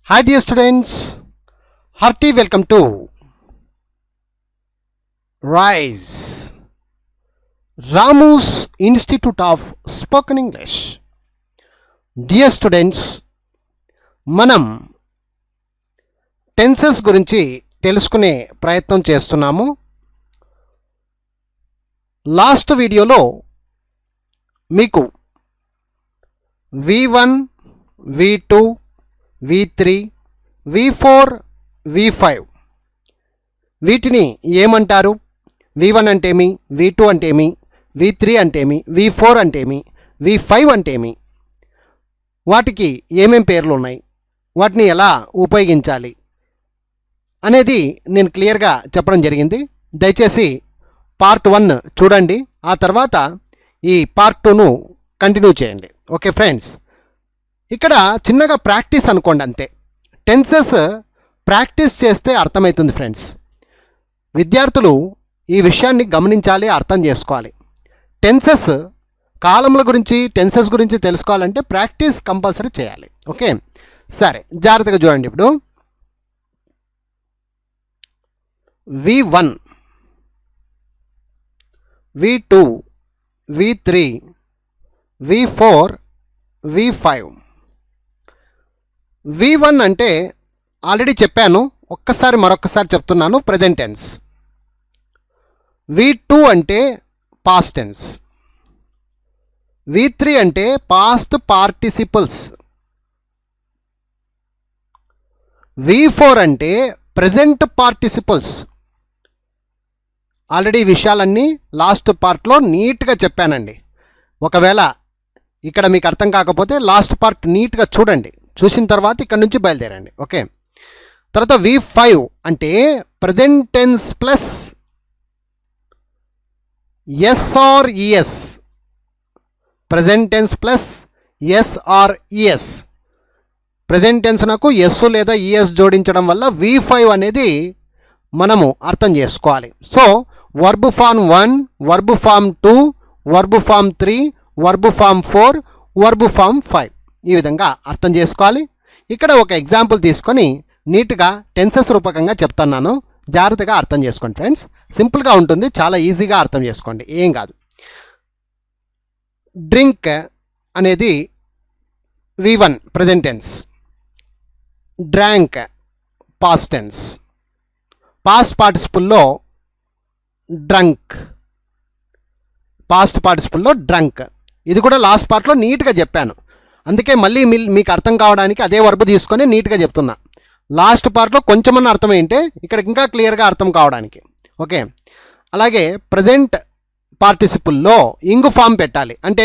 Hi dear students, hearty welcome to RISE, Ramu's Institute of Spoken English. Dear students, మనం tenses గురించి తెలుసుకునే ప్రయత్నం చేస్తున్నాము. లాస్ట్ వీడియోలో మీకు V1, V2, V3, V4, V5 వీటిని ఏమంటారు? V1 అంటేమి, V2 అంటేమి, V3 అంటేమి, V4 అంటేమి, V5 అంటేమి, వాటికి ఏమేం పేర్లు ఉన్నాయి, వాటిని ఎలా ఉపయోగించాలి అనేది నేను క్లియర్గా చెప్పడం జరిగింది. దయచేసి పార్ట్ 1 చూడండి, ఆ తర్వాత ఈ పార్ట్ 2ను కంటిన్యూ చేయండి. ఓకే ఫ్రెండ్స్, ఇక్కడ చిన్నగా ప్రాక్టీస్ అనుకోండి అంతే. టెన్సెస్ ప్రాక్టీస్ చేస్తే అర్థమవుతుంది ఫ్రెండ్స్. విద్యార్థులు ఈ విషయాన్ని గమనించాలి, అర్థం చేసుకోవాలి. టెన్సెస్ కాలముల గురించి, టెన్సెస్ గురించి తెలుసుకోవాలంటే ప్రాక్టీస్ కంపల్సరీ చేయాలి. ఓకే, సరే జాగ్రత్తగా చూడండి. ఇప్పుడు V1, V2, V3, V4, V5. V1 అంటే ఆల్రెడీ చెప్పాను, మరొక్కసారి చెప్తున్నాను, ప్రెజెంట్ టెన్స్. V2 అంటే పాస్ట్ టెన్స్. V3 అంటే పాస్ట్ పార్టిసిపల్స్. V4 అంటే ప్రెజెంట్ పార్టిసిపల్స్. ఆల్రెడీ ఈ విషయాలన్నీ లాస్ట్ పార్ట్లో నీట్గా చెప్పానండి. ఒకవేళ ఇక్కడ మీకు అర్థం కాకపోతే లాస్ట్ పార్ట్ నీట్గా చూడండి, చూసిన తర్వాత ఇక్కడ నుంచి బయలుదేరండి. ఓకే, తర్వాత V5 అంటే present tense plus S or ES. Present tense plus S or ES. Present tense నాకు ఎస్ లేదా ఈఎస్ జోడించడం వల్ల V5 అనేది మనము అర్థం చేసుకోవాలి. So verb form 1, verb form 2, verb form 3, verb form 4, verb form 5 ఈ విధంగా అర్థం చేసుకోవాలి. ఇక్కడ ఒక ఎగ్జాంపుల్ తీసుకొని నీట్గా టెన్సెస్ రూపకంగా చెప్తున్నాను, జాగ్రత్తగా అర్థం చేసుకోండి ఫ్రెండ్స్. సింపుల్గా ఉంటుంది, చాలా ఈజీగా అర్థం చేసుకోండి, ఏం కాదు. డ్రింక్ అనేది V1 present tense. Drank past tense. Past పార్టిసిపుల్లో డ్రంక్. పాస్ట్ పార్టిసిపుల్లో డ్రంక్. ఇది కూడా లాస్ట్ పార్ట్లో నీట్గా చెప్పాను, అందుకే మళ్ళీ మీకు అర్థం కావడానికి అదే వర్బ్ తీసుకొని నీట్గా చెప్తున్నా. లాస్ట్ పార్ట్లో కొంచెమన్నా అర్థమైంటే ఇక్కడ ఇంకా క్లియర్గా అర్థం కావడానికి. ఓకే, అలాగే ప్రజెంట్ పార్టిసిపుల్లో ఇంగు ఫామ్ పెట్టాలి. అంటే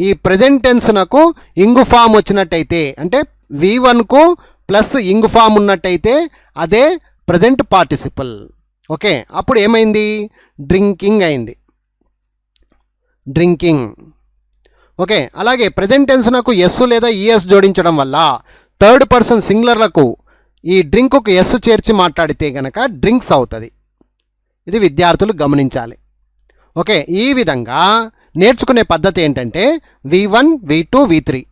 ఈ ప్రజెంట్ టెన్స్ నాకు ఇంగు ఫామ్ వచ్చినట్టయితే, అంటే V1కు ప్లస్ ఇంగు ఫామ్ ఉన్నట్టయితే అదే ప్రజెంట్ పార్టిసిపుల్. ఓకే, అప్పుడు ఏమైంది? డ్రింకింగ్ అయింది, డ్రింకింగ్. ఓకే, అలాగే ప్రజెంట్ టెన్స్ నాకు ఎస్ లేదా ఈఎస్ జోడించడం వల్ల థర్డ్ పర్సన్ సింగులర్లకు ఈ డ్రింక్కు ఎస్ చేర్చి మాట్లాడితే గనక డ్రింక్స్ అవుతుంది. ఇది విద్యార్థులు గమనించాలి. ఓకే, ఈ విధంగా నేర్చుకునే పద్ధతి ఏంటంటే V1, V2, V3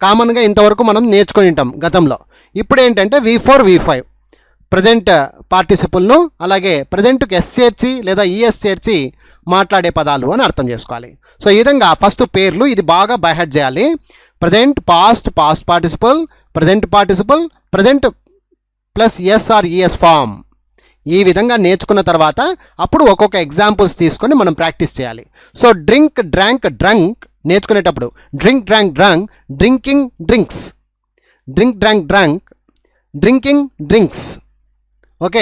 కామన్గా ఇంతవరకు మనం నేర్చుకొని ఉంటాం గతంలో. ఇప్పుడు ఏంటంటే V4, V5 ప్రజెంట్ పార్టిసిపుల్ను, అలాగే ప్రజెంట్కి ఎస్ చేర్చి లేదా ఈఎస్ చేర్చి మాట్లాడే పదాలు అని అర్థం చేసుకోవాలి. సో ఈ విధంగా ఫస్ట్ పేర్లు ఇది బాగా బైహెడ్ చేయాలి. Present, past, past participle, present participle, present plus S or ES form. ఈ విధంగా నేర్చుకున్న తర్వాత అప్పుడు ఒక్కొక్క ఎగ్జాంపుల్స్ తీసుకొని మనం ప్రాక్టీస్ చేయాలి. సో డ్రింక్, డ్రాంక్, డ్రంక్ నేర్చుకునేటప్పుడు drink, drank, drunk, drinking, drinks, drink, drank, drunk, drinking, drinks. Okay,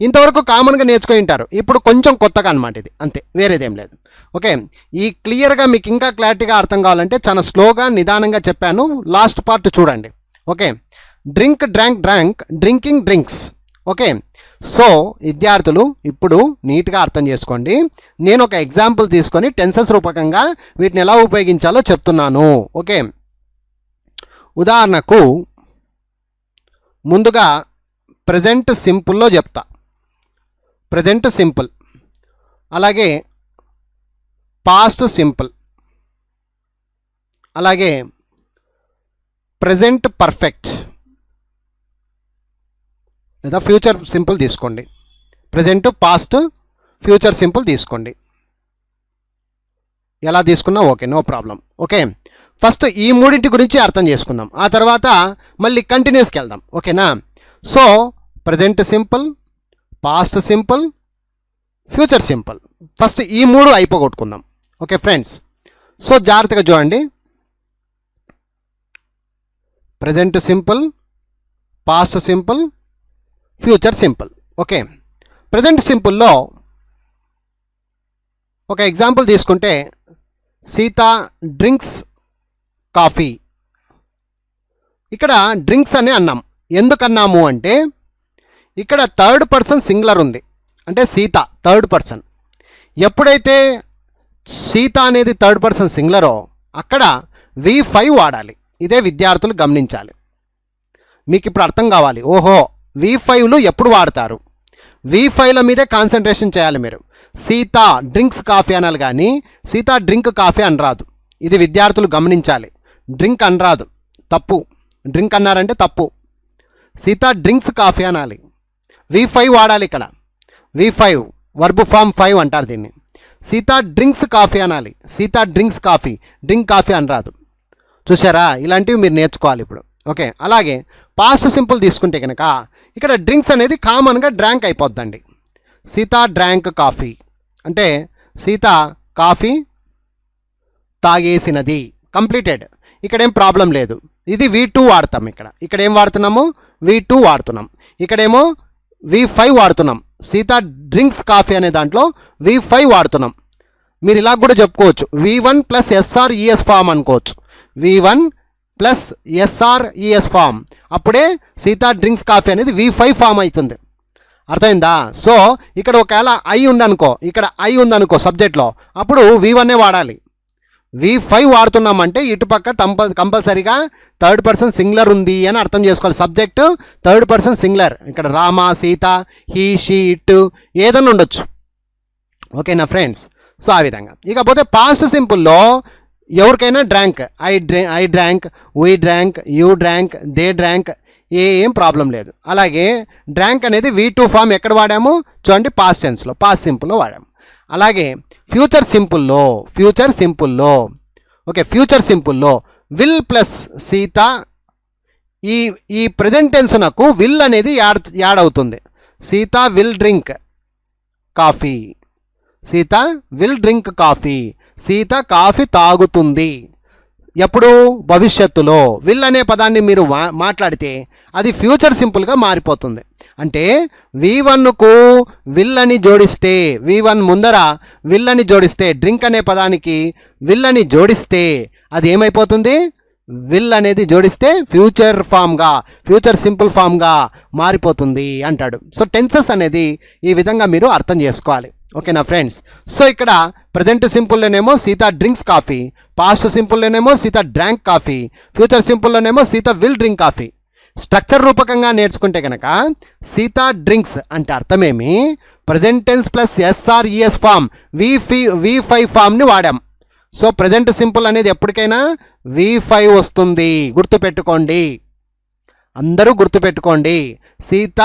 ఇంతవరకు కామన్గా నేర్చుకొని ఉంటారు, ఇప్పుడు కొంచెం కొత్తగా అనమాట ఇది, అంతే, వేరేదేం లేదు. ఓకే, ఈ క్లియర్గా మీకు ఇంకా క్లారిటీగా అర్థం కావాలంటే చాలా స్లోగా నిదానంగా చెప్పాను, లాస్ట్ పార్ట్ చూడండి. Okay, drink, drank, drank, drinking, drinks. Okay, so విద్యార్థులు ఇప్పుడు నీట్గా అర్థం చేసుకోండి. నేను ఒక ఎగ్జాంపుల్ తీసుకొని టెన్సెస్ రూపకంగా వీటిని ఎలా ఉపయోగించాలో చెప్తున్నాను. ఓకే, ఉదాహరణకు ముందుగా ప్రెజెంట్ సింపుల్లో చెప్తా. ప్రెజెంట్ సింపుల్, అలాగే పాస్ట్ సింపుల్, అలాగే ప్రెజెంట్ పర్ఫెక్ట్, లేదా ఫ్యూచర్ సింపుల్ తీసుకోండి. ప్రజెంట్, పాస్ట్, ఫ్యూచర్ సింపుల్ తీసుకోండి. ఎలా తీసుకున్నా okay, no problem. Okay, first ఈ మూడింటి గురించి అర్థం చేసుకుందాం, ఆ తర్వాత మళ్ళీ కంటిన్యూస్కి వెళ్దాం. ఓకేనా? So present simple, past simple, future simple, first ఈ మూడు అయిపోగొట్టుకుందాం. ఓకే ఫ్రెండ్స్, సో జాగ్రత్తగా చూడండి. Present simple, past simple, future simple. Okay, present సింపుల్లో ఒక ఎగ్జాంపుల్ తీసుకుంటే, సీత డ్రింక్స్ కాఫీ. ఇక్కడ డ్రింక్స్ అని అన్నాం. ఎందుకన్నాము అంటే ఇక్కడ థర్డ్ పర్సన్ సింగులర్ ఉంది, అంటే సీత థర్డ్ పర్సన్. ఎప్పుడైతే సీత అనేది థర్డ్ పర్సన్ సింగులరో అక్కడ V5 వాడాలి. ఇదే విద్యార్థులు గమనించాలి. మీకు ఇప్పుడు అర్థం కావాలి, ఓహో V5లు ఎప్పుడు వాడతారు, V5ల మీదే కాన్సన్ట్రేషన్ చేయాలి మీరు. సీత డ్రింక్స్ కాఫీ అనాలి కానీ సీత డ్రింక్ కాఫీ అనరాదు. ఇది విద్యార్థులు గమనించాలి. డ్రింక్ అనరాదు, తప్పు. డ్రింక్ అన్నారంటే తప్పు. సీత డ్రింక్స్ కాఫీ అనాలి. V5 వాడాలి ఇక్కడ. V5 వర్బ్ ఫామ్ 5 అంటారు దీన్ని. సీత డ్రింక్స్ కాఫీ అనాలి. Sita drinks coffee, drink coffee అనరాదు. చూసారా? ఇలాంటివి మీరు నేర్చుకోవాలి ఇప్పుడు. ఓకే, అలాగే పాస్ట్ సింపుల్ తీసుకుంటే కనుక ఇక్కడ డ్రింక్స్ అనేది కామన్గా డ్రాంక్ అయిపోద్దండి. సీత డ్రాంక్ కాఫీ అంటే సీత కాఫీ తాగేసినది, కంప్లీటెడ్. ఇక్కడేం ప్రాబ్లం లేదు. ఇది V2 వాడతాం. ఇక్కడ ఏం వాడుతున్నాము? V2 వాడుతున్నాం. ఇక్కడేమో V5 వాడుతున్నాం. సీత డ్రింక్స్ కాఫీ అనే దాంట్లో V5 వాడుతున్నాం. మీరు ఇలా కూడా చెప్పుకోవచ్చు, V1 ప్లస్ SRES ఫామ్ అనుకోవచ్చు. V1 ప్లస్ SRES ఫామ్, అప్పుడే సీత డ్రింక్స్ కాఫీ అనేది V5 ఫామ్ అవుతుంది. అర్థమైందా? సో ఇక్కడ ఒకవేళ ఇక్కడ ఐ ఉందనుకో సబ్జెక్ట్లో, అప్పుడు V1ఏ వాడాలి. V5 వాడుతున్నామంటే ఇటుపక్క కంపల్సరీగా థర్డ్ పర్సన్ సింగులర్ ఉంది అని అర్థం చేసుకోవాలి. Subject third person singular. ఇక్కడ Rama, Sita, he, she, it ఏదన్నా ఉండొచ్చు. ఓకేనా ఫ్రెండ్స్? సో ఆ విధంగా. ఇకపోతే పాస్ట్ సింపుల్లో ఎవరికైనా drank, I drank, we drank, you drank, they drank, ఏం ప్రాబ్లం లేదు. అలాగే డ్రాంక్ అనేది V2 ఫామ్ ఎక్కడ వాడాము చూడండి, పాస్ట్ టెన్స్లో, పాస్ట్ సింపుల్లో వాడాము. అలాగే ఫ్యూచర్ సింపుల్లో ఓకే, ఫ్యూచర్ సింపుల్లో విల్ ప్లస్ సీత, ఈ ప్రజెంట్ టెన్స్ నాకు విల్ అనేది యాడ్ అవుతుంది. Sita will drink coffee, Sita will drink coffee, Sita coffee తాగుతుంది. ఎప్పుడు? భవిష్యత్తులో. విల్ అనే పదాన్ని మీరు మాట్లాడితే అది ఫ్యూచర్ సింపుల్గా మారిపోతుంది. అంటే V1కు విల్ అని జోడిస్తే, V1 ముందర విల్ అని జోడిస్తే, డ్రింక్ అనే పదానికి విల్ అని జోడిస్తే అది ఏమైపోతుంది? విల్ అనేది జోడిస్తే ఫ్యూచర్ సింపుల్ ఫామ్గా మారిపోతుంది అంటాడు. సో టెన్సెస్ అనేది ఈ విధంగా మీరు అర్థం చేసుకోవాలి. ఓకేనా ఫ్రెండ్స్? సో ఇక్కడ ప్రజెంట్ సింపుల్లోనేమో సీత డ్రింక్స్ కాఫీ, పాస్ట్ సింపుల్లోనేమో సీత డ్రాంక్ కాఫీ, ఫ్యూచర్ సింపుల్లోనేమో Sita will drink coffee. Structure రూపకంగా నేర్చుకుంటే కనుక సీత డ్రింక్స్ అంటే అర్థమేమి? Present tense plus SRES form, V5 ఫామ్ని వాడాం. సో ప్రజెంట్ సింపుల్ అనేది ఎప్పటికైనా V5 వస్తుంది. గుర్తుపెట్టుకోండి, అందరూ గుర్తుపెట్టుకోండి. సీత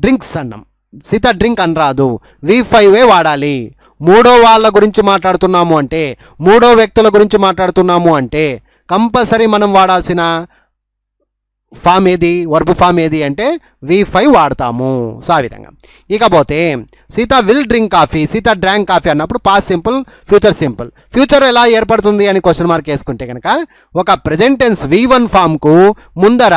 డ్రింక్స్ అన్నాం, సీత డ్రింక్ అనరాదు, V5ఏ వాడాలి. మూడో వాళ్ళ గురించి మాట్లాడుతున్నాము అంటే, మూడో వ్యక్తుల గురించి మాట్లాడుతున్నాము అంటే కంపల్సరీ మనం వాడాల్సిన ఫామ్ ఏది, వర్బ్ ఫామ్ ఏది అంటే V5 వాడతాము. సో ఆ విధంగా. ఇకపోతే Sita will drink coffee, Sita drank coffee అన్నప్పుడు past simple, future simple. Future ఎలా ఏర్పడుతుంది అని క్వశ్చన్ మార్క్ వేసుకుంటే కనుక ఒక ప్రెజెంట్ టెన్స్ V1 ఫామ్కు ముందర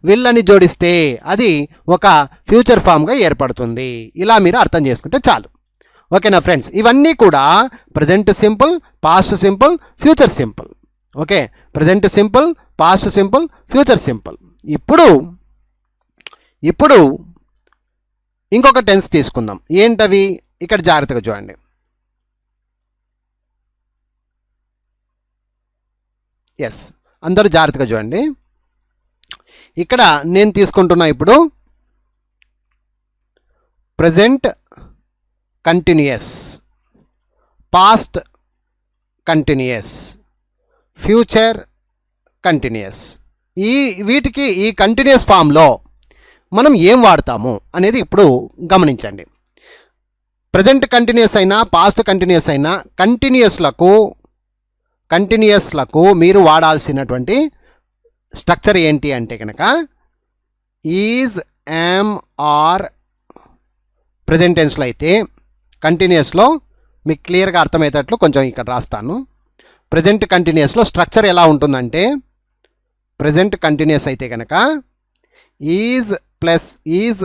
విల్ అని జోడిస్తే అది ఒక ఫ్యూచర్ ఫామ్గా ఏర్పడుతుంది. ఇలా మీరు అర్థం చేసుకుంటే చాలు. ఓకేనా ఫ్రెండ్స్? ఇవన్నీ కూడా present simple, past simple, future simple. Okay, present simple, past simple, future simple. ఇప్పుడు ఇంకొక టెన్స్ తీసుకుందాం. ఏంటవి? ఇక్కడ జాగ్రత్తగా చూడండి. ఎస్, అందరూ జాగ్రత్తగా చూడండి. ఇక్కడ నేను తీసుకుంటున్నా ఇప్పుడు present continuous, past continuous, future continuous. వీటికి ఈ కంటిన్యూస్ ఫామ్లో మనం ఏం వాడతాము అనేది ఇప్పుడు గమనించండి. ప్రజెంట్ కంటిన్యూస్ అయినా పాస్ట్ కంటిన్యూస్ అయినా కంటిన్యూస్లకు మీరు వాడాల్సినటువంటి స్ట్రక్చర్ ఏంటి అంటే కనుక ఈజ్, యామ్, ఆర్. ప్రజెంట్ టెన్స్లో అయితే కంటిన్యూస్లో మీకు క్లియర్గా అర్థమయ్యేటట్లు కొంచెం ఇక్కడ రాస్తాను. ప్రజెంట్ కంటిన్యూస్లో స్ట్రక్చర్ ఎలా ఉంటుందంటే ప్రజెంట్ కంటిన్యూస్ అయితే కనుక is plus is,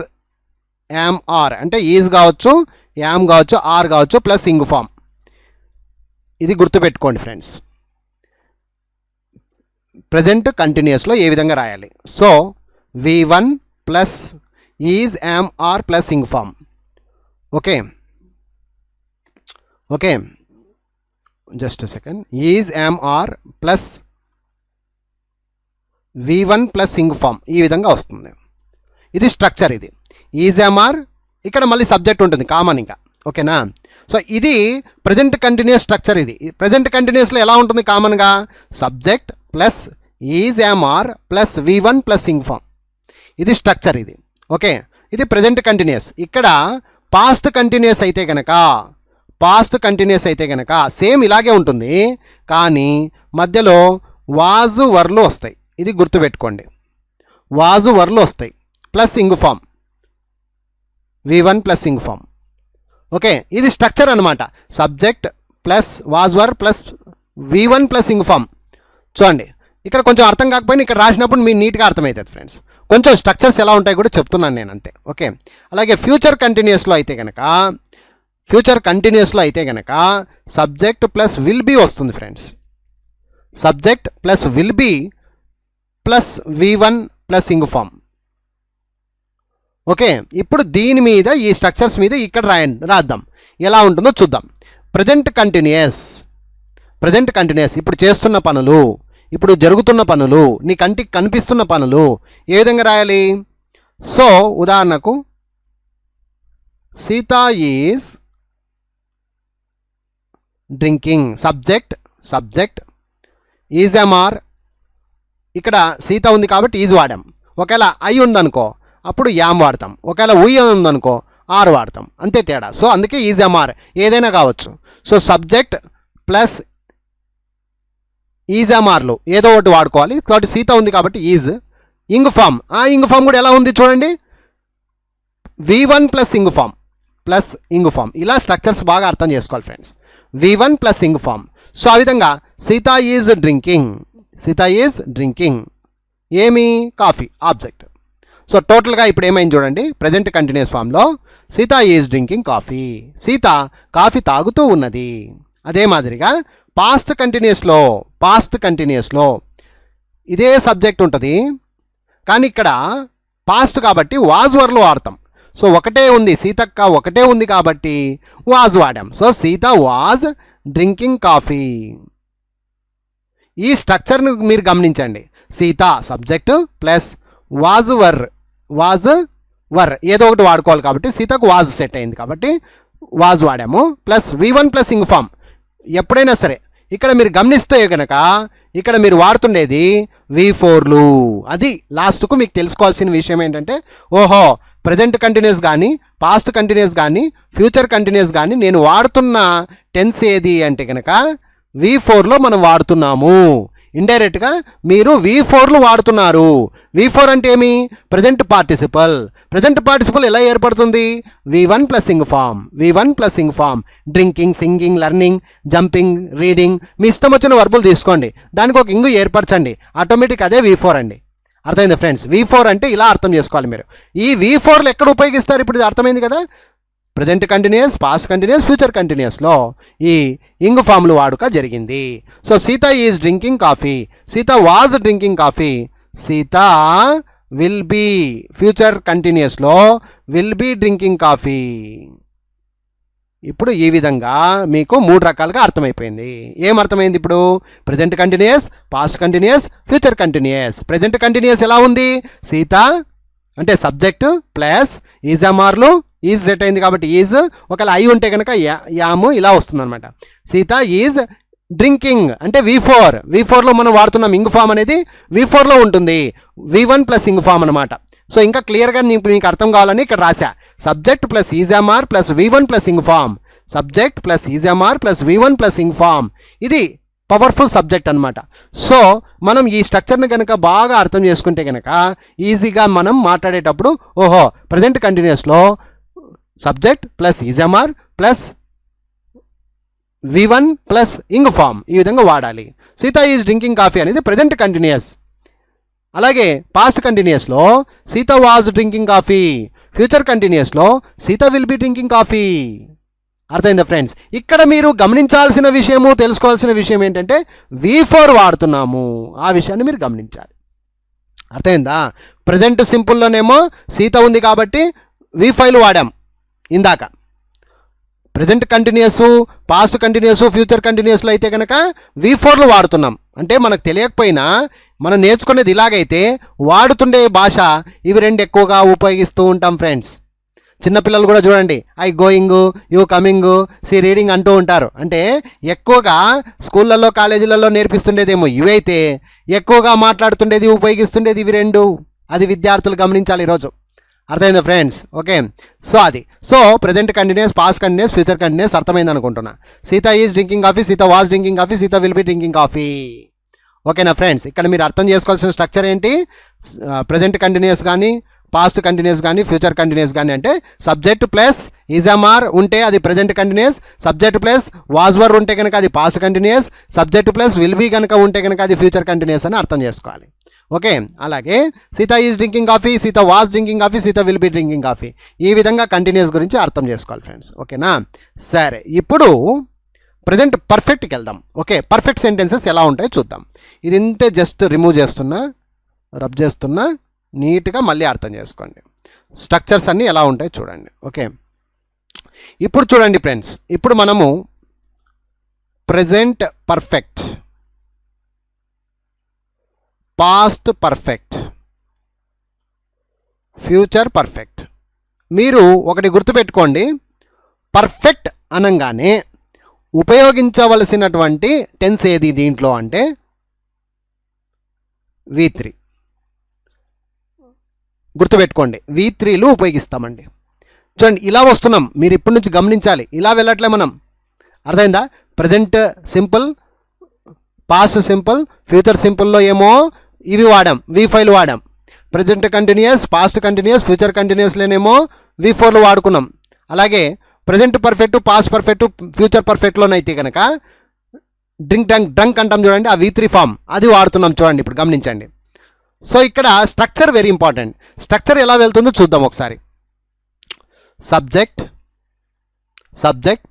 am, are. అంటే ఈజ్ కావచ్చు, యామ్ కావచ్చు, ఆర్ కావచ్చు, ప్లస్ ఇంగ్ ఫామ్. ఇది గుర్తుపెట్టుకోండి ఫ్రెండ్స్. ప్రజెంట్ కంటిన్యూస్లో ఏ విధంగా రాయాలి? So V1 plus is, am, are plus ing form. Okay, just second. Is, am, are plus V1 plus ing form ఈ విధంగా వస్తుంది. ఇది స్ట్రక్చర్. ఇది ఈజ్, యామ్, ఆర్. ఇక్కడ మళ్ళీ సబ్జెక్ట్ ఉంటుంది కామన్ ఇంకా. ఓకేనా? సో ఇది ప్రజెంట్ కంటిన్యూస్ స్ట్రక్చర్. ఇది ప్రజెంట్ కంటిన్యూస్లో ఎలా ఉంటుంది కామన్గా? Subject plus is, am, are plus V1 plus ing form. ఇది స్ట్రక్చర్. ఇది ఓకే. ఇది ప్రజెంట్ కంటిన్యూస్. ఇక్కడ పాస్ట్ కంటిన్యూస్ అయితే కనుక సేమ్ ఇలాగే ఉంటుంది, కానీ మధ్యలో వాజు వర్లు వస్తాయి. ఇది గుర్తుపెట్టుకోండి. వాజు వర్లు వస్తాయి plus ing form, V1 plus ing form. Okay, ఇది స్ట్రక్చర్ అనమాట. Subject plus was were plus V1 plus ing form. చూడండి, ఇక్కడ కొంచెం అర్థం కాకపోయినా ఇక్కడ రాసినప్పుడు మీకు నీట్గా అర్థమవుతుంది ఫ్రెండ్స్. కొంచెం స్ట్రక్చర్స్ ఎలా ఉంటాయి కూడా చెప్తున్నాను నేను అంతే. ఓకే, అలాగే ఫ్యూచర్ కంటిన్యూస్లో అయితే కనుక సబ్జెక్ట్ ప్లస్ విల్ బీ వస్తుంది friends. Subject plus will be plus V1 plus ing form. Okay, ఇప్పుడు దీని మీద ఈ స్ట్రక్చర్స్ మీద ఇక్కడ రాద్దాం, ఎలా ఉంటుందో చూద్దాం. ప్రజెంట్ కంటిన్యూస్ ఇప్పుడు చేస్తున్న పనులు, ఇప్పుడు జరుగుతున్న పనులు, నీ కంటికి కనిపిస్తున్న పనులు ఏ విధంగా రాయాలి? సో ఉదాహరణకు Sita is drinking. Subject is, am, are. ఇక్కడ సీత ఉంది కాబట్టి ఈజ్ వాడాం. ఒకవేళ ఐ ఉందనుకో అప్పుడు యామ్ వాడతాం. ఒకవేళ ఉయ్ ఉందనుకో ఆర్ వాడతాం. అంతే తేడా. సో అందుకే ఈజ్, యామ్, ఆర్ ఏదైనా కావచ్చు. So subject plus is, am, ఆర్లు ఏదో ఒకటి వాడుకోవాలి. కాబట్టి సీత ఉంది కాబట్టి is. Ing form, ing form కూడా ఎలా ఉంది చూడండి. V1 plus ing form. ఇలా స్ట్రక్చర్స్ బాగా అర్థం చేసుకోవాలి friends. V1 plus ing form. So ఆ విధంగా సీత ఈజ్ డ్రింకింగ్ ఏమి? Coffee, object. సో టోటల్గా ఇప్పుడు ఏమైంది చూడండి. ప్రజెంట్ కంటిన్యూస్ ఫామ్లో Sita is drinking coffee, Sita coffee తాగుతూ ఉన్నది. అదే మాదిరిగా పాస్ట్ కంటిన్యూస్లో ఇదే సబ్జెక్ట్ ఉంటుంది, కానీ ఇక్కడ పాస్ట్ కాబట్టి వాజ్ వర్లు వాడతాం. సో ఒకటే ఉంది, సీతక్క ఒకటే ఉంది కాబట్టి వాజ్ వాడాం. So Sita was drinking coffee. ఈ స్ట్రక్చర్ను మీరు గమనించండి. Sita subject plus was were ఏదో ఒకటి వాడుకోవాలి కాబట్టి సీతకు వాజ్ సెట్ అయింది కాబట్టి వాజ్ వాడాము. Plus V1 plus ing form. ఎప్పుడైనా సరే ఇక్కడ మీరు గమనిస్తే కనుక ఇక్కడ మీరు వాడుతుండేది V4లు. అది లాస్ట్కు మీకు తెలుసుకోవాల్సిన విషయం ఏంటంటే, ఓహో ప్రజెంట్ కంటిన్యూస్ కానీ పాస్ట్ కంటిన్యూస్ కానీ ఫ్యూచర్ కంటిన్యూస్ కానీ నేను వాడుతున్న టెన్స్ ఏది అంటే కనుక V4లో మనం వాడుతున్నాము. ఇండైరెక్ట్గా మీరు V4లు వాడుతున్నారు. V4 అంటే ఏమి? ప్రజెంట్ పార్టిసిపల్ ఎలా ఏర్పడుతుంది? V1 plus ing form. Drinking, singing, learning, jumping, reading, మీ ఇష్టం వచ్చిన వర్బులు తీసుకోండి, దానికి ఒక ఇంగు ఏర్పరచండి, ఆటోమేటిక్ అదే V4 అండి. అర్థమైంది ఫ్రెండ్స్? V4 అంటే ఇలా అర్థం చేసుకోవాలి మీరు. ఈ V4లు ఎక్కడ ఉపయోగిస్తారు ఇప్పుడు? ఇది అర్థమైంది కదా. Present continuous, past continuous, future కంటిన్యూస్లో ఈ ఇంగ్ ఫామ్లు వాడుక జరిగింది. So Sita is drinking coffee, Sita was drinking coffee, Sita will be future కంటిన్యూస్లో విల్ బీ డ్రింకింగ్ కాఫీ. ఇప్పుడు ఈ విధంగా మీకు 3 రకాలుగా అర్థమైపోయింది. ఏం అర్థమైంది ఇప్పుడు? Present continuous, past continuous, future continuous. Present continuous ఎలా ఉంది? సీత అంటే సబ్జెక్టు ప్లస్ ఈజ్, యామ్, ఆర్లు ఈజ్ సెట్ అయింది కాబట్టి ఈజ్. ఒకవేళ ఐ ఉంటే కనుక యాము ఇలా వస్తుంది అనమాట. సీత ఈజ్ డ్రింకింగ్ అంటే V4లో మనం వాడుతున్నాం. ఇంగ్ ఫామ్ అనేది V4లో ఉంటుంది. V1 ప్లస్ ఇంగ్ ఫామ్ అనమాట. సో ఇంకా క్లియర్గా మీకు అర్థం కావాలని ఇక్కడ రాశా. Subject plus is am or plus V1 plus ing form, subject plus is am or plus V1 plus ing form. ఇది పవర్ఫుల్ సబ్జెక్ట్ అనమాట. సో మనం ఈ స్ట్రక్చర్ని కనుక బాగా అర్థం చేసుకుంటే కనుక ఈజీగా మనం మాట్లాడేటప్పుడు ఓహో ప్రజెంట్ కంటిన్యూస్లో subject plus is am or plus V1 plus ing form ఈ విధంగా వాడాలి. సీత ఈజ్ డ్రింకింగ్ కాఫీ అనేది ప్రజెంట్ కంటిన్యూస్. అలాగే పాస్ట్ కంటిన్యూస్లో Sita was drinking coffee, future కంటిన్యూస్లో Sita will be drinking coffee. అర్థమైందా ఫ్రెండ్స్? ఇక్కడ మీరు గమనించాల్సిన విషయము, తెలుసుకోవాల్సిన విషయం ఏంటంటే V4 వాడుతున్నాము, ఆ విషయాన్ని మీరు గమనించాలి. అర్థమైందా? ప్రజెంట్ సింపుల్లోనేమో సీత ఉంది కాబట్టి V5 వాడాం ఇందాక. Present continuous, past continuous, future కంటిన్యూస్లో అయితే కనుక V4 వాడుతున్నాం. అంటే మనకు తెలియకపోయినా మనం నేర్చుకునేది ఇలాగైతే వాడుతుండే భాష ఇవి రెండు ఎక్కువగా ఉపయోగిస్తూ ఉంటాం ఫ్రెండ్స్. చిన్నపిల్లలు కూడా చూడండి I going, you coming, she reading అంటూ ఉంటారు. అంటే ఎక్కువగా స్కూళ్ళల్లో కాలేజీలలో నేర్పిస్తుండేదేమో ఇవైతే ఎక్కువగా మాట్లాడుతుండేది ఉపయోగిస్తుండేది ఇవి రెండు. అది విద్యార్థులు గమనించాలి ఈరోజు. అర్థమైందా ఫ్రెండ్స్? ఓకే. సో అది present continuous, past continuous, future continuous అర్థమైంది అనుకుంటున్నా. Sita is drinking coffee, Sita was drinking coffee, Sita will be drinking coffee. ఓకేనా ఫ్రెండ్స్? ఇక్కడ మీరు అర్థం చేసుకోవాల్సిన స్ట్రక్చర్ ఏంటి? ప్రజెంట్ కంటిన్యూస్ కానీ, పాస్ట్ కంటిన్యూస్ కానీ, ఫ్యూచర్ కంటిన్యూస్ కానీ అంటే సబ్జెక్ట్ ప్లస్ ఈజామార్ ఉంటే అది present continuous, subject plus was వర్ ఉంటే కనుక అది past continuous, subject plus will be కనుక ఉంటే కనుక అది ఫ్యూచర్ కంటిన్యూస్ అని అర్థం చేసుకోవాలి. ఓకే. అలాగే Sita is drinking coffee, Sita was drinking coffee, Sita will be drinking coffee, ఈ విధంగా కంటిన్యూస్ గురించి అర్థం చేసుకోవాలి ఫ్రెండ్స్. ఓకేనా? సరే, ఇప్పుడు ప్రజెంట్ పర్ఫెక్ట్కి వెళ్దాం. ఓకే, పర్ఫెక్ట్ సెంటెన్సెస్ ఎలా ఉంటాయో చూద్దాం. ఇది ఇంతే, జస్ట్ రిమూవ్ చేస్తున్నా, రబ్ చేస్తున్నా, నీట్గా మళ్ళీ అర్థం చేసుకోండి. స్ట్రక్చర్స్ అన్నీ ఎలా ఉంటాయో చూడండి. ఓకే, ఇప్పుడు చూడండి ఫ్రెండ్స్, ఇప్పుడు మనము present perfect, past perfect, future perfect. మీరు ఒకటి గుర్తుపెట్టుకోండి, పర్ఫెక్ట్ అనగానే ఉపయోగించవలసినటువంటి టెన్స్ ఏది దీంట్లో అంటే V3. గుర్తుపెట్టుకోండి, V3లు ఉపయోగిస్తామండి. చూడండి ఇలా వస్తున్నాం, మీరు ఇప్పటి నుంచి గమనించాలి, ఇలా వెళ్ళట్లే మనం. అర్థమైందా? Present simple, past simple, future సింపుల్లో ఏమో ఇవి వాడాం, V5లు వాడాం. Present continuous, past continuous, future కంటిన్యూస్లోనేమో V4లు వాడుకున్నాం. అలాగే present perfect, past perfect, future పర్ఫెక్ట్లోనైతే కనుక డ్రంక్ అంటాం చూడండి, ఆ V3 ఫామ్ అది వాడుతున్నాం. చూడండి ఇప్పుడు గమనించండి. సో ఇక్కడ స్ట్రక్చర్ వెరీ ఇంపార్టెంట్. స్ట్రక్చర్ ఎలా వెళ్తుందో చూద్దాం ఒకసారి. సబ్జెక్ట్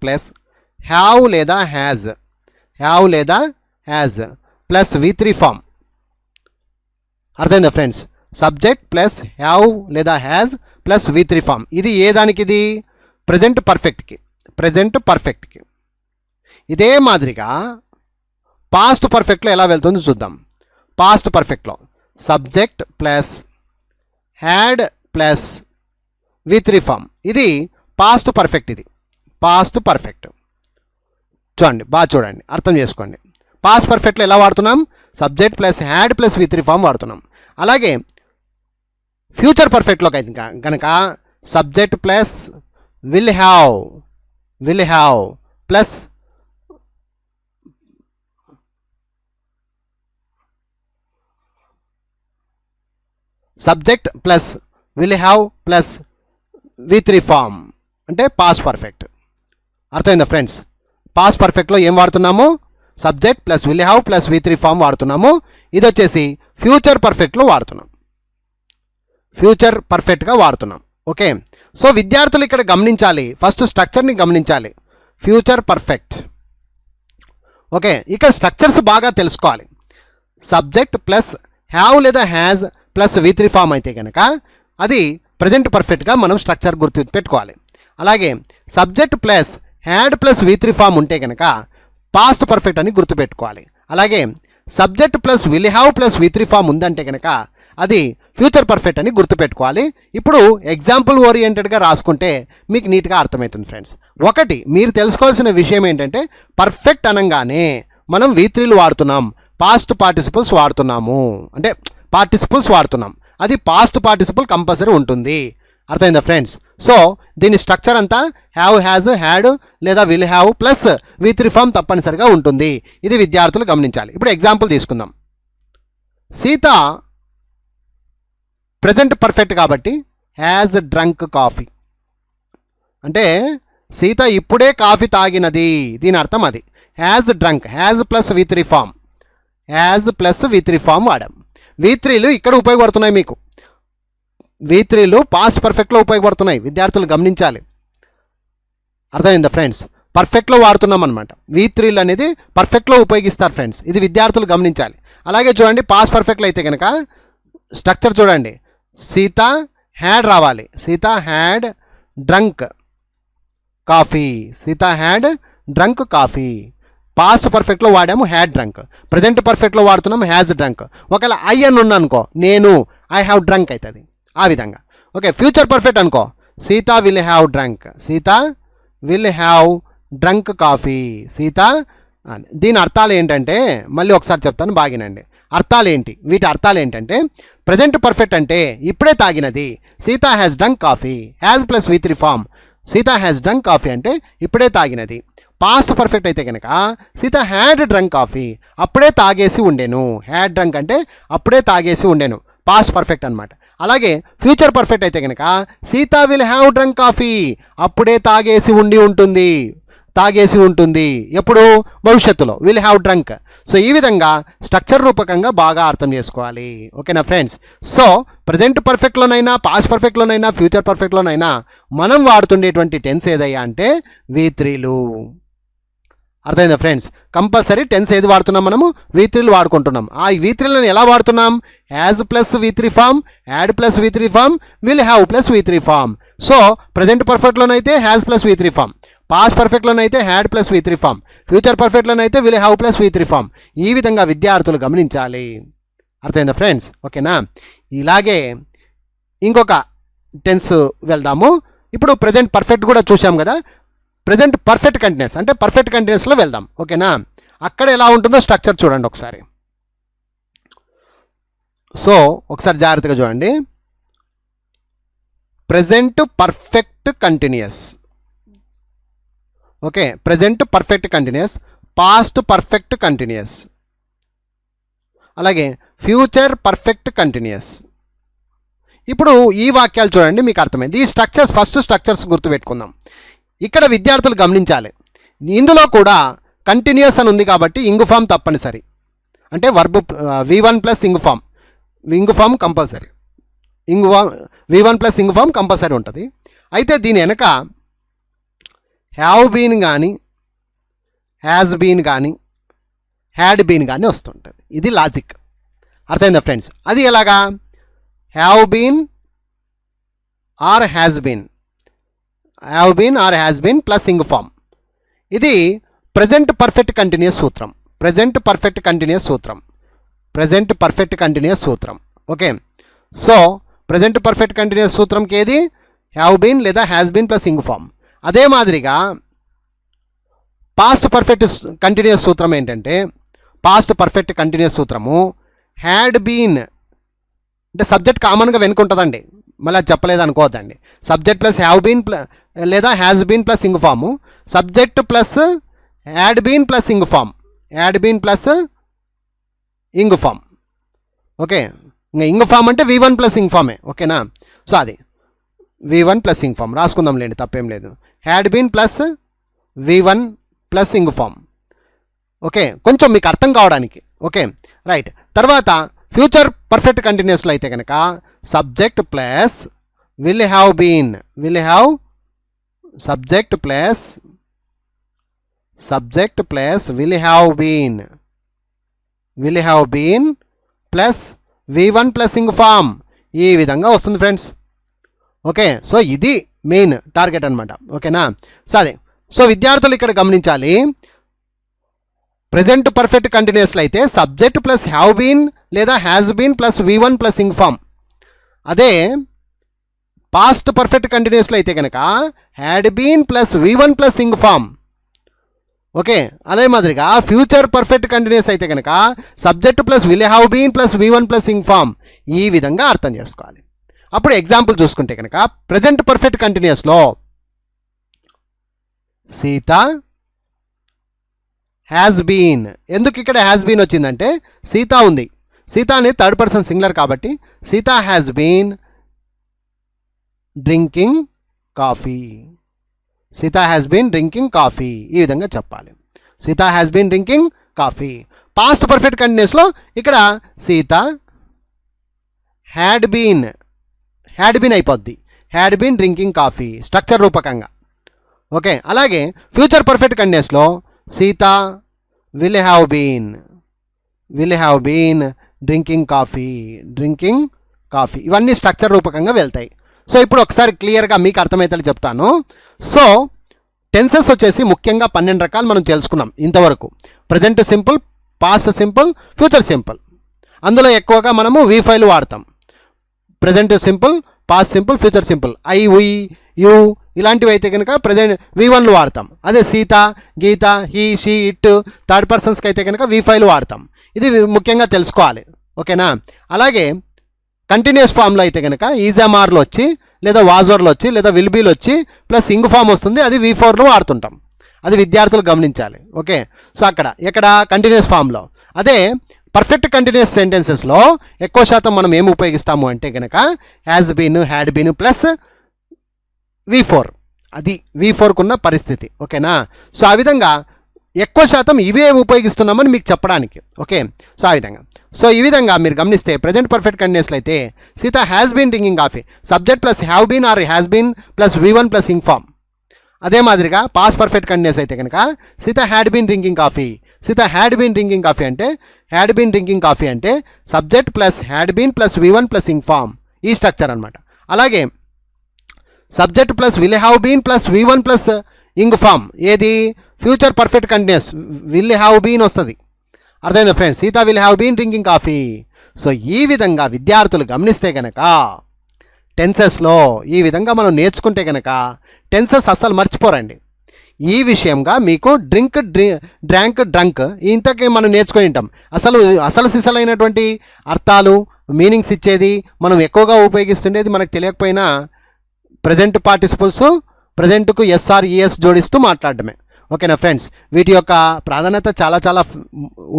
ప్లస్ హ్యావ్ లేదా హ్యాజ్ ప్లస్ V3 ఫామ్. అర్థమైందా ఫ్రెండ్స్? సబ్జెక్ట్ ప్లస్ హ్యావ్ లేదా హ్యాజ్ ప్లస్ V3 ఫామ్. ఇది ఏ దానికి? ఇది ప్రజెంట్ పర్ఫెక్ట్కి. ఇదే మాదిరిగా పాస్ట్ పర్ఫెక్ట్లో ఎలా వెళ్తుందో చూద్దాం. పాస్ట్ పర్ఫెక్ట్లో subject plus had plus V3 form. ఇది పాస్ట్ పర్ఫెక్ట్. ఇది పాస్ట్ పర్ఫెక్ట్. చూడండి, బాగా చూడండి, అర్థం చేసుకోండి. పాస్ట్ పర్ఫెక్ట్లో ఎలా వాడుతున్నాం? Subject plus had plus V3 form వాడుతున్నాం. అలాగే ఫ్యూచర్ పర్ఫెక్ట్లోకి అయితే కనుక subject plus will have plus subject plus will have plus V3 form అంటే పాస్ట్ పర్ఫెక్ట్. అర్థమైందా ఫ్రెండ్స్? పాస్ట్ పర్ఫెక్ట్లో ఏం వాడుతున్నాము? Subject plus will have plus V3 form వాడుతున్నాము. ఇది వచ్చేసి ఫ్యూచర్ పర్ఫెక్ట్లో వాడుతున్నాం, ఫ్యూచర్ పర్ఫెక్ట్గా వాడుతున్నాం. ఓకే. సో విద్యార్థులు ఇక్కడ గమనించాలి, ఫస్ట్ స్ట్రక్చర్ని గమనించాలి. Future perfect. ఓకే, ఇక్కడ స్ట్రక్చర్స్ బాగా తెలుసుకోవాలి. సబ్జెక్ట్ ప్లస్ హ్యావ్ లేదా హ్యాజ్ ప్లస్ V3 ఫామ్ అయితే కనుక అది ప్రజెంట్ పర్ఫెక్ట్గా మనం స్ట్రక్చర్ గుర్తు పెట్టుకోవాలి. అలాగే subject plus had plus V3 form ఉంటే కనుక పాస్ట్ పర్ఫెక్ట్ అని గుర్తుపెట్టుకోవాలి. అలాగే subject plus will have plus V3 form ఉందంటే కనుక అది ఫ్యూచర్ పర్ఫెక్ట్ అని గుర్తుపెట్టుకోవాలి. ఇప్పుడు ఎగ్జాంపుల్ ఓరియంటెడ్గా రాసుకుంటే మీకు నీట్గా అర్థమవుతుంది ఫ్రెండ్స్. ఒకటి మీరు తెలుసుకోవాల్సిన విషయం ఏంటంటే పర్ఫెక్ట్ అనగానే మనం V3లు వాడుతున్నాం, పాస్ట్ పార్టిసిపుల్స్ వాడుతున్నాము, అంటే పార్టిసిపుల్స్ వాడుతున్నాం. అది పాస్ట్ పార్టిసిపుల్ కంపల్సరీ ఉంటుంది. అర్థమైందా ఫ్రెండ్స్? సో దీని స్ట్రక్చర్ అంతా హ్యావ్, హ్యాజ్, హ్యాడ్ లేదా will have plus V3 form తప్పనిసరిగా ఉంటుంది. ఇది విద్యార్థులు గమనించాలి. ఇప్పుడు ఎగ్జాంపుల్ తీసుకుందాం. సీత ప్రజెంట్ పర్ఫెక్ట్ కాబట్టి హ్యాజ్ డ్రంక్ కాఫీ, అంటే సీత ఇప్పుడే కాఫీ తాగినది, దీని అర్థం అది. Has drunk, has plus V3 form, has plus V3 form వాడాం. V3లు ఇక్కడ ఉపయోగపడుతున్నాయి మీకు. V3లు పాస్ట్ పర్ఫెక్ట్లో ఉపయోగపడుతున్నాయి, విద్యార్థులు గమనించాలి. అర్థమైందా ఫ్రెండ్స్? పర్ఫెక్ట్లో వాడుతున్నాం అనమాట. V3లు అనేది పర్ఫెక్ట్లో ఉపయోగిస్తారు ఫ్రెండ్స్, ఇది విద్యార్థులు గమనించాలి. అలాగే చూడండి, పాస్ట్ పర్ఫెక్ట్లో అయితే కనుక స్ట్రక్చర్ చూడండి, సీత హ్యాడ్ రావాలి. Sita had drunk coffee, Sita had drunk coffee. Past పర్ఫెక్ట్లో వాడాము హ్యాడ్ డ్రంక్, ప్రజెంట్ పర్ఫెక్ట్లో వాడుతున్నాము హ్యాజ్ డ్రంక్. ఒకవేళ ఐ అని ఉన్నా అనుకో, నేను ఐ హ్యావ్ డ్రంక్ అవుతుంది ఆ విధంగా. ఓకే, ఫ్యూచర్ పర్ఫెక్ట్ అనుకో, Sita will have drunk, Sita will have drunk coffee, Sita. దీని అర్థాలు ఏంటంటే మళ్ళీ ఒకసారి చెప్తాను, బాగినండి. అర్థాలు ఏంటి, వీటి అర్థాలు ఏంటంటే, ప్రజెంట్ పర్ఫెక్ట్ అంటే ఇప్పుడే తాగినది, Sita has drunk coffee, has plus V3 form, Sita has drunk coffee అంటే ఇప్పుడే తాగినది. పాస్ట్ పర్ఫెక్ట్ అయితే కనుక సీత హ్యాడ్ డ్రంక్ కాఫీ, అప్పుడే తాగేసి ఉండేను. హ్యాడ్ డ్రంక్ అంటే అప్పుడే తాగేసి ఉండేను, పాస్ట్ పర్ఫెక్ట్ అనమాట. అలాగే ఫ్యూచర్ పర్ఫెక్ట్ అయితే కనుక Sita will have drunk coffee, అప్పుడే తాగేసి ఉంటుంది, తాగేసి ఉంటుంది. ఎప్పుడు? భవిష్యత్తులో, విల్ హ్యావ్ డ్రంక్. సో ఈ విధంగా స్ట్రక్చర్ రూపకంగా బాగా అర్థం చేసుకోవాలి. ఓకేనా ఫ్రెండ్స్? సో ప్రజెంట్ పర్ఫెక్ట్లోనైనా, పాస్ట్ పర్ఫెక్ట్లోనైనా, ఫ్యూచర్ పర్ఫెక్ట్లోనైనా మనం వాడుతుండేటువంటి టెన్స్ ఏదయ్యా అంటే V3లు. అర్థమైందా ఫ్రెండ్స్? కంపల్సరీ టెన్స్ ఏది వాడుతున్నాం మనము? V3లు వాడుకుంటున్నాం. ఆ V3లను ఎలా వాడుతున్నాం? Has plus V3 form, had plus V3 form, will have plus V3 form. So present పర్ఫెక్ట్లోనైతే has plus V3 form, past పర్ఫెక్ట్లోనైతే had plus V3 form, future పర్ఫెక్ట్లోనైతే will have plus V3 form. ఈ విధంగా విద్యార్థులు గమనించాలి. అర్థమైందా ఫ్రెండ్స్? ఓకేనా? ఇలాగే ఇంకొక టెన్స్ వెళ్దాము. ఇప్పుడు ప్రజెంట్ పర్ఫెక్ట్ కూడా చూసాం కదా, ప్రజెంట్ పర్ఫెక్ట్ కంటిన్యూస్ అంటే పర్ఫెక్ట్ కంటిన్యూస్లో వెళ్దాం. ఓకేనా? అక్కడ ఎలా ఉంటుందో స్ట్రక్చర్ చూడండి ఒకసారి. సో ఒకసారి జాగ్రత్తగా చూడండి. Present perfect continuous, okay, present perfect continuous, past perfect continuous, అలాగే ఫ్యూచర్ పర్ఫెక్ట్ కంటిన్యూస్. ఇప్పుడు ఈ వాక్యాలు చూడండి, మీకు అర్థమైంది. ఈ స్ట్రక్చర్స్, ఫస్ట్ స్ట్రక్చర్స్ గుర్తుపెట్టుకుందాం. ఇక్కడ విద్యార్థులు గమనించాలి, ఇందులో కూడా కంటిన్యూస్ అని ఉంది కాబట్టి ఇంగు ఫామ్ తప్పనిసరి. అంటే verb V1 plus ing form compulsory, V1 plus ing form compulsory ఉంటుంది. అయితే దీని వెనక హ్యావ్ బీన్ కానీ, హ్యాజ్ బీన్ కానీ, హ్యాడ్ బీన్ కానీ వస్తుంటుంది. ఇది లాజిక్. అర్థమైందా ఫ్రెండ్స్? అది ఎలాగా? Have been or has been, have been or has been plus ing form. ఇది ప్రజెంట్ పర్ఫెక్ట్ కంటిన్యూస్ సూత్రం, ప్రజెంట్ పర్ఫెక్ట్ కంటిన్యూస్ సూత్రం, ప్రజెంట్ పర్ఫెక్ట్ కంటిన్యూస్ సూత్రం. Okay, so present perfect continuous సూత్రంకి ఏది? హ్యావ్ బీన్ లేదా has been plus ing form. అదే మాదిరిగా past perfect continuous సూత్రం ఏంటంటే, పాస్ట్ పర్ఫెక్ట్ కంటిన్యూస్ సూత్రము హ్యాడ్ బీన్ అంటే సబ్జెక్ట్ కామన్గా వెనుకుంటుందండి, మళ్ళీ అది చెప్పలేదు అనుకోవద్దండి. సబ్జెక్ట్ ప్లస్ హ్యావ్ బీన్ లేదా has been plus ing form, subject plus had been plus ing form, had been plus ing form. Okay, ఇంకా ఇంగ్ ఫామ్ అంటే V1 ప్లస్ ఇంగ్ ఫామే. ఓకేనా? సో అది V1 ప్లస్ ఇంగ్ ఫామ్ రాసుకుందాం లేండి, తప్పేం లేదు. Had been plus V1 plus ing form. Okay, కొంచెం మీకు అర్థం కావడానికి. Okay right. తర్వాత ఫ్యూచర్ పర్ఫెక్ట్ కంటిన్యూస్లో అయితే కనుక subject plus will have been, will have subject plus will have been, will have been plus V1 plus ing form. ఈ విధంగా వస్తుంది ఫ్రెండ్స్. ఓకే, సో ఇది మెయిన్ టార్గెట్ అనమాట. ఓకేనా? సో అదే, సో విద్యార్థులు ఇక్కడ గమనించాలి, ప్రజెంట్ పర్ఫెక్ట్ కంటిన్యూస్లో అయితే సబ్జెక్ట్ ప్లస్ హ్యావ్ బీన్ లేదా has been plus V1 plus ing form. అదే పాస్ట్ పర్ఫెక్ట్ కంటిన్యూస్లో అయితే కనుక had been plus V1 plus ing form. Okay, అదే మాదిరిగా ఫ్యూచర్ పర్ఫెక్ట్ కంటిన్యూస్ అయితే కనుక subject plus will have been plus V1 plus ing form ఈ విధంగా అర్థం చేసుకోవాలి. అప్పుడు ఎగ్జాంపుల్ చూసుకుంటే కనుక ప్రజెంట్ పర్ఫెక్ట్ కంటిన్యూస్లో సీత హ్యాస్ బీన్, ఎందుకు ఇక్కడ హ్యాస్ బీన్ వచ్చిందంటే సీత ఉంది, సీత అనేది థర్డ్ పర్సన్ సింగులర్ కాబట్టి Sita has been drinking coffee, Sita has been drinking coffee ఈ విధంగా చెప్పాలి. Sita has been drinking coffee. Past perfect కంటిన్యూస్లో ఇక్కడ సీత హ్యాడ్ బీన్ అయిపోద్ది, had been drinking coffee structure రూపకంగా. ఓకే, అలాగే ఫ్యూచర్ పర్ఫెక్ట్ కంటిన్యూస్లో Sita will have been drinking coffee ఇవన్నీ స్ట్రక్చర్ రూపకంగా వెళ్తాయి. సో ఇప్పుడు ఒకసారి క్లియర్గా మీకు అర్థమవుతాయి చెప్తాను. సో టెన్సెస్ వచ్చేసి ముఖ్యంగా 12 రకాలు మనం తెలుసుకున్నాం ఇంతవరకు. Present simple, past simple, future simple. అందులో ఎక్కువగా మనము V5 వాడతాం. Present simple, past simple, future simple. I, we, you ఇలాంటివి అయితే కనుక ప్రజెంట్ V1 వాడతాం. అదే సీత, గీత, హీ, షీ, ఇట్ థర్డ్ పర్సన్స్కి అయితే కనుక V5 వాడతాం. ఇది ముఖ్యంగా తెలుసుకోవాలి. ఓకేనా? అలాగే కంటిన్యూస్ ఫామ్లో అయితే కనుక ఈజామార్లో వచ్చి లేదా వాజోర్లో వచ్చి లేదా విల్బీలో వచ్చి ప్లస్ ఇంగ్ ఫామ్ వస్తుంది, అది V4లో వాడుతుంటాం. అది విద్యార్థులు గమనించాలి. ఓకే, సో ఎక్కడ కంటిన్యూస్ ఫామ్లో. అదే పర్ఫెక్ట్ కంటిన్యూస్ సెంటెన్సెస్లో ఎక్కువ శాతం మనం ఏమి ఉపయోగిస్తాము అంటే కనుక has been, had been plus V4. అది V4కున్న పరిస్థితి. ఓకేనా? సో ఆ విధంగా ఎక్కువ శాతం ఇవే ఉపయోగిస్తున్నామని మీకు చెప్పడానికి. ఓకే, సో ఆ విధంగా. సో ఈ విధంగా మీరు గమనిస్తే ప్రజెంట్ పర్ఫెక్ట్ కంటిన్యూస్లో అయితే Sita has been drinking coffee, subject plus have been or has been plus V1 plus ing form. అదే మాదిరిగా పాస్ట్ పర్ఫెక్ట్ కంటిన్యూస్ అయితే కనుక Sita had been drinking coffee, Sita had been drinking coffee అంటే హ్యాడ్ బీన్ డ్రింకింగ్ కాఫీ అంటే subject plus had been plus V1 plus ing form ఈ structure అనమాట. అలాగే subject plus will have been plus V1 plus ing form ఏది future perfect continuous will have been వస్తుంది. అర్థమైందా friends? Sita will have been drinking coffee. So ఈ విధంగా విద్యార్థులు గమనిస్తే కనుక టెన్సెస్లో ఈ విధంగా మనం నేర్చుకుంటే కనుక టెన్సెస్ అస్సలు మర్చిపోరండి. ఈ విషయంగా మీకు డ్రంక్ ఇంతకీ మనం నేర్చుకొని ఉంటాం. అసలు సిసలైనటువంటి అర్థాలు, మీనింగ్స్ ఇచ్చేది మనం ఎక్కువగా ఉపయోగిస్తుండేది మనకు తెలియకపోయినా ప్రజెంట్ పార్టిసిపుల్స్ ప్రజెంట్కు ఎస్ఆర్ ఈఎస్ జోడిస్తూ మాట్లాడడమే. ఓకేనా ఫ్రెండ్స్? వీటి యొక్క ప్రాధాన్యత చాలా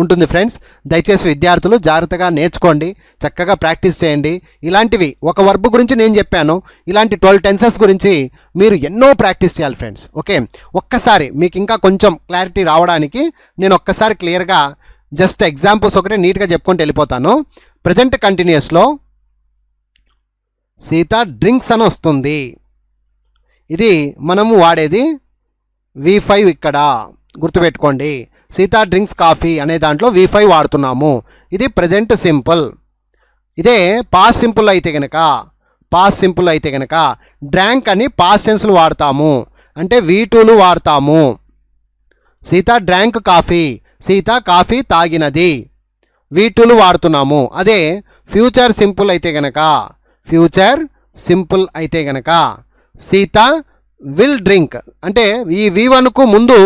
ఉంటుంది ఫ్రెండ్స్. దయచేసి విద్యార్థులు జాగ్రత్తగా నేర్చుకోండి, చక్కగా ప్రాక్టీస్ చేయండి. ఇలాంటివి ఒక వర్బ్ గురించి నేను చెప్పాను, ఇలాంటి 12 టెన్సెస్ గురించి మీరు ఎన్నో ప్రాక్టీస్ చేయాలి ఫ్రెండ్స్. ఓకే, ఒక్కసారి మీకు ఇంకా కొంచెం క్లారిటీ రావడానికి నేను ఒక్కసారి క్లియర్గా జస్ట్ ఎగ్జాంపుల్స్ ఒకటే నీట్గా చెప్పుకుంటూ వెళ్ళిపోతాను. ప్రజెంట్ కంటిన్యూస్లో సీత డ్రింక్స్ అని వస్తుంది, ఇది మనము వాడేది V5 ఇక్కడ గుర్తుపెట్టుకోండి. సీత డ్రింక్స్ కాఫీ అనే దాంట్లో V5 వాడుతున్నాము. ఇది ప్రజెంట్ సింపుల్. ఇదే పాస్ట్ సింపుల్ అయితే కనుక డ్రాంక్ అని పాస్ట్ టెన్స్లు వాడతాము, అంటే V2లు వాడతాము. Sita drank coffee, Sita coffee తాగినది, V2లు వాడుతున్నాము. అదే ఫ్యూచర్ సింపుల్ అయితే కనుక సీత విల్ డ్రింక్ అంటే ఈ V1కు ముందు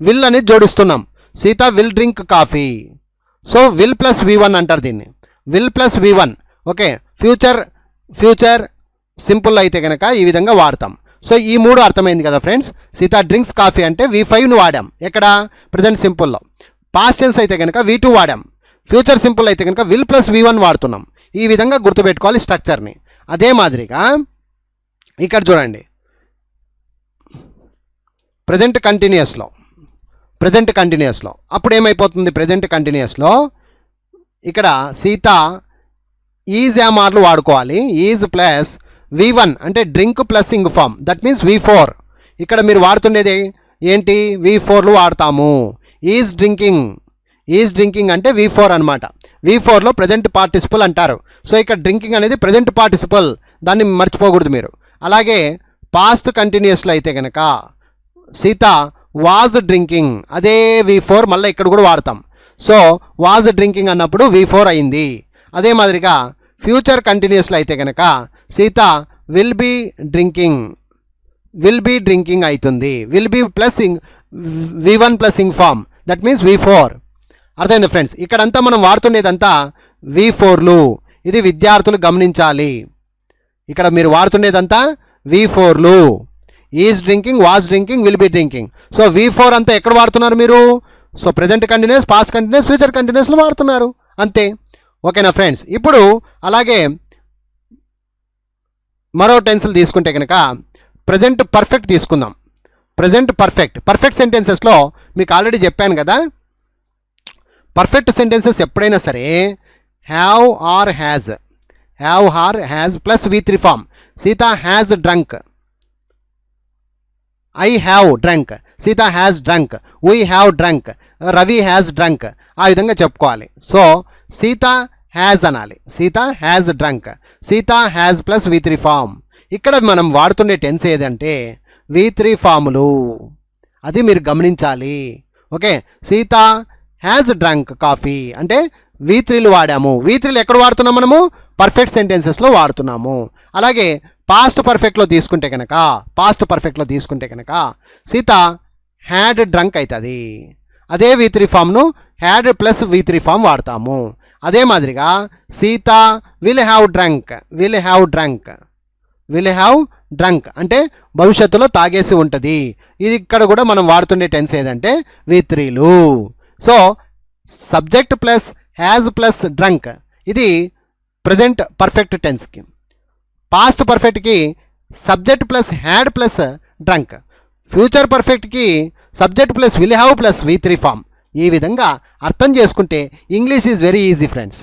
విల్ అనేది జోడిస్తున్నాం. Sita will drink coffee. So will plus V1 అంటారు దీన్ని, will plus V1. Okay, future simple అయితే కనుక ఈ విధంగా వాడతాం. సో ఈ 3 అర్థమైంది కదా ఫ్రెండ్స్? సీత డ్రింక్స్ కాఫీ అంటే V5ను వాడాం ఎక్కడ ప్రజెంట్ సింపుల్లో. పాస్ట్ టెన్స్ అయితే కనుక V2 వాడాం. ఫ్యూచర్ సింపుల్ అయితే కనుక విల్ ప్లస్ V1 వాడుతున్నాం. ఈ విధంగా గుర్తుపెట్టుకోవాలి స్ట్రక్చర్ని. అదే మాదిరిగా ఇక్కడ చూడండి, ప్రజెంట్ కంటిన్యూస్లో అప్పుడు ఏమైపోతుంది? ప్రజెంట్ కంటిన్యూస్లో ఇక్కడ సీత ఈజ్ యామార్లు వాడుకోవాలి. ఈజ్ ప్లస్ V1 అంటే drink plus ing form, that means V4. ఇక్కడ మీరు వాడుతుండేది ఏంటి? V4లు వాడతాము. ఈజ్ డ్రింకింగ్ అంటే V4 అనమాట. V4లో ప్రజెంట్ పార్టిసిపల్ అంటారు. సో ఇక్కడ డ్రింకింగ్ అనేది ప్రజెంట్ పార్టిసిపల్, దాన్ని మర్చిపోకూడదు మీరు. అలాగే పాస్ట్ కంటిన్యూస్లో అయితే కనుక సీత వాజ్ డ్రింకింగ్, అదే V4 మళ్ళీ ఇక్కడ కూడా వాడతాం. సో వాజ్ డ్రింకింగ్ అన్నప్పుడు V4 అయింది. అదే మాదిరిగా ఫ్యూచర్ కంటిన్యూస్లో అయితే కనుక Sita will be drinking, will be drinking అవుతుంది. Will be plus V1 plus ing form, that means V4. అర్థమైంది ఫ్రెండ్స్. ఇక్కడంతా మనం వాడుతుండేదంతా V4లు. ఇది విద్యార్థులు గమనించాలి. ఇక్కడ మీరు వాడుతుండేదంతా V4లు. Is drinking, was drinking, will be drinking. So V4 అంతా ఎక్కడ వాడుతున్నారు మీరు? So present continuous, past continuous, future కంటిన్యూస్లో వాడుతున్నారు అంతే. ఓకేనా ఫ్రెండ్స్. ఇప్పుడు అలాగే మరో టెన్స్లు తీసుకుంటే కనుక ప్రజెంట్ పర్ఫెక్ట్ తీసుకుందాం. ప్రజెంట్ పర్ఫెక్ట్ సెంటెన్సెస్లో మీకు ఆల్రెడీ చెప్పాను కదా, పర్ఫెక్ట్ సెంటెన్సెస్ ఎప్పుడైనా సరే have or has plus V3 form. Sita has drunk, I have drunk, Sita has drunk, we have drunk, Ravi has drunk. ఆ విధంగా చెప్పుకోవాలి. సో సీత హ్యాజ్ అనాలి, Sita has drunk, Sita has plus V3 form. ఇక్కడ మనం వాడుతుండే టెన్స్ ఏదంటే V3 ఫాములు, అది మీరు గమనించాలి. Okay, Sita has drunk coffee అంటే V3లు వాడాము. V3లు ఎక్కడ వాడుతున్నాం మనము? పర్ఫెక్ట్ సెంటెన్సెస్లో వాడుతున్నాము. అలాగే పాస్ట్ పర్ఫెక్ట్లో తీసుకుంటే కనుక సీత హ్యాడ్ డ్రంక్ అవుతుంది. అదే V3 ఫామ్ను had plus V3 form వాడతాము. అదే మాదిరిగా సీత విల్ హ్యావ్ డ్రంక్ అంటే భవిష్యత్తులో తాగేసి ఉంటుంది. ఇది ఇక్కడ కూడా మనం వాడుతుండే టెన్స్ ఏదంటే V3లు. So subject plus has plus drunk ఇది ప్రజెంట్ పర్ఫెక్ట్ టెన్స్కి. పాస్ట్ పర్ఫెక్ట్కి subject plus had plus drunk. Future పర్ఫెక్ట్కి subject plus will have plus V3 form. ఈ విధంగా అర్థం చేసుకుంటే English is very easy friends.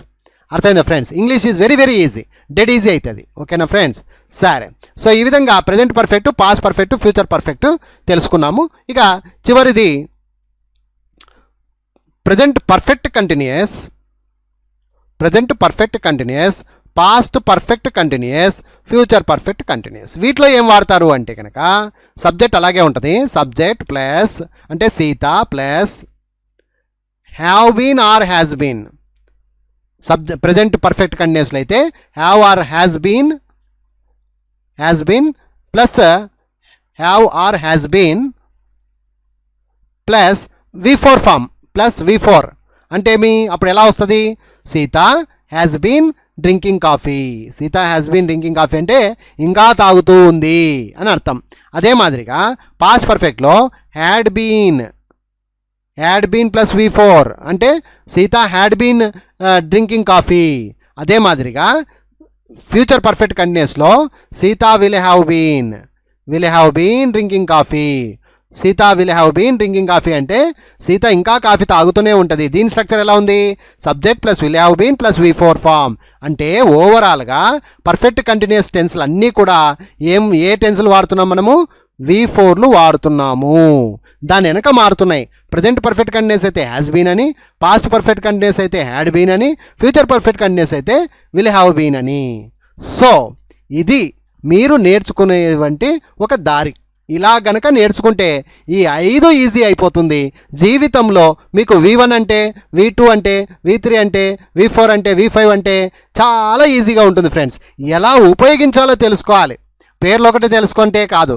అర్థమైందా friends? English is very very easy, dead easy అవుతుంది. ఓకేనా ఫ్రెండ్స్? సరే. సో ఈ విధంగా present perfect, past perfect, future perfect తెలుసుకున్నాము. ఇక చివరిది present perfect continuous, past perfect continuous, future perfect continuous. వీటిలో ఏం వాడతారు అంటే కనుక సబ్జెక్ట్ అలాగే ఉంటుంది. సబ్జెక్ట్ ప్లస్ అంటే Sita plus have been or has been. Present perfect కంటిన్యూస్లో అయితే have or has been plus have or has been plus V4 form plus V4 అంటే అప్పుడు ఎలా వస్తుంది? Sita has been drinking coffee. Sita has been drinking coffee అంటే ఇంకా తాగుతూ ఉంది అని అర్థం. అదే మాదిరిగా పాస్ట్ పర్ఫెక్ట్లో హ్యాడ్ బీన్ ప్లస్ V4 అంటే Sita had been drinking coffee. అదే మాదిరిగా ఫ్యూచర్ పర్ఫెక్ట్ కంటిన్యూస్లో Sita will have been drinking coffee. Sita will have been drinking coffee అంటే సీత ఇంకా కాఫీ తాగుతూనే ఉంటుంది. దీని స్ట్రక్చర్ ఎలా ఉంది? Subject plus will have been plus V4 form. అంటే ఓవరాల్గా పర్ఫెక్ట్ కంటిన్యూస్ టెన్స్లు అన్నీ కూడా ఏ టెన్స్లు వాడుతున్నాం మనము? V4లు వాడుతున్నాము. దాని వెనక మారుతున్నాయి. ప్రజెంట్ పర్ఫెక్ట్ కంటిన్యూస్ అయితే హ్యాస్ బీన్ అని, పాస్ట్ పర్ఫెక్ట్ కంటిన్యూస్ అయితే హ్యాడ్ బీన్ అని, ఫ్యూచర్ పర్ఫెక్ట్ కంటిన్యూస్ అయితే విల్ హ్యావ్ బీన్ అని. సో ఇది మీరు నేర్చుకునేటువంటి ఒక దారి. ఇలా గనక నేర్చుకుంటే ఈ 5 ఈజీ అయిపోతుంది. జీవితంలో మీకు V1 అంటే, V2 అంటే, V3 అంటే, V4 అంటే, V5 అంటే చాలా ఈజీగా ఉంటుంది ఫ్రెండ్స్. ఎలా ఉపయోగించాలో తెలుసుకోవాలి. పేర్లు ఒకటి తెలుసుకుంటే కాదు.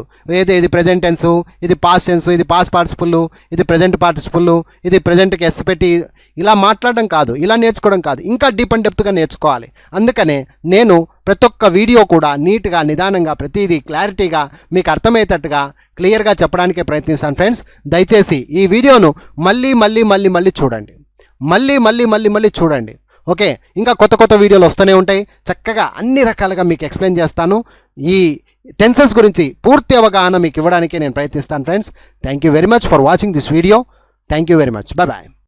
ఇది ప్రజెంట్ టెన్స్, ఇది పాస్ట్ టెన్స్, ఇది పాస్ట్ పార్టిసిపుల్, ఇది ప్రజెంట్ పార్టిసిపుల్, ఇది ప్రజెంట్కి ఎస్ పెట్టి ఇలా మాట్లాడడం కాదు, ఇలా నేర్చుకోవడం కాదు. ఇంకా డీప్ అండ్ డెప్త్గా నేర్చుకోవాలి. అందుకనే నేను ప్రతి ఒక్క వీడియో కూడా నీట్గా, నిదానంగా, ప్రతిదీ క్లారిటీగా మీకు అర్థమయ్యేటట్టుగా క్లియర్గా చెప్పడానికే ప్రయత్నిస్తాను ఫ్రెండ్స్. దయచేసి ఈ వీడియోను మళ్ళీ చూడండి. ఓకే, ఇంకా కొత్త వీడియోలు వస్తూనే ఉంటాయి. చక్కగా అన్ని రకాలుగా మీకు ఎక్స్ప్లెయిన్ చేస్తాను. ఈ టెన్సెస్ గురించి పూర్తి అవగాహన మీకు ఇవ్వడానికి నేను ప్రయత్నిస్తాను friends. Thank you very much for watching this video. Thank you very much. Bye.